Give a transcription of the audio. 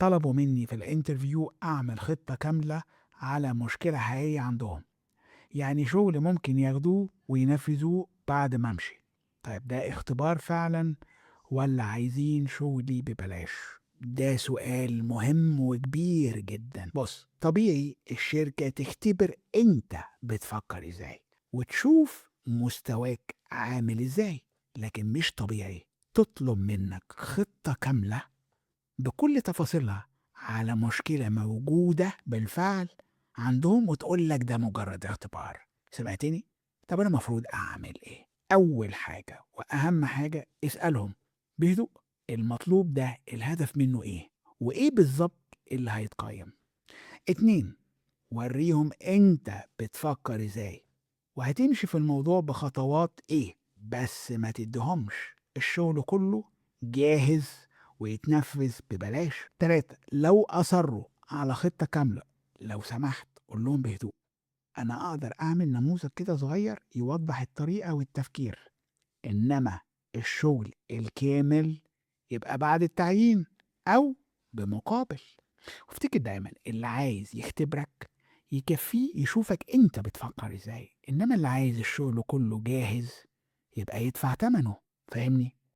طلبوا مني في الانترفيو أعمل خطة كاملة على مشكلة حقيقية عندهم، يعني شغل ممكن ياخدوه وينفذوه بعد ما أمشي. طيب ده اختبار فعلا ولا عايزين شغلي ببلاش؟ ده سؤال مهم وكبير جدا. بص، طبيعي الشركة تختبر انت بتفكر ازاي وتشوف مستواك عامل ازاي، لكن مش طبيعي تطلب منك خطة كاملة بكل تفاصيلها على مشكلة موجودة بالفعل عندهم وتقول لك ده مجرد اختبار. سمعتني؟ طب أنا المفروض أعمل إيه؟ أول حاجة وأهم حاجة اسألهم بهدوء، المطلوب ده الهدف منه إيه؟ وإيه بالظبط اللي هيتقيم؟ اتنين، وريهم أنت بتفكر إزاي وهتمشي في الموضوع بخطوات إيه، بس ما تديهمش الشغل كله جاهز ويتنفذ ببلاش. تلاتة، لو أصروا على خطة كاملة، لو سمحت قول لهم بهدوء أنا أقدر أعمل نموذج كده صغير يوضح الطريقة والتفكير، إنما الشغل الكامل يبقى بعد التعيين أو بمقابل. وافتكر دايما اللي عايز يختبرك يكفيه يشوفك انت بتفكر ازاي، انما اللي عايز الشغل كله جاهز يبقى يدفع ثمنه. فاهمني؟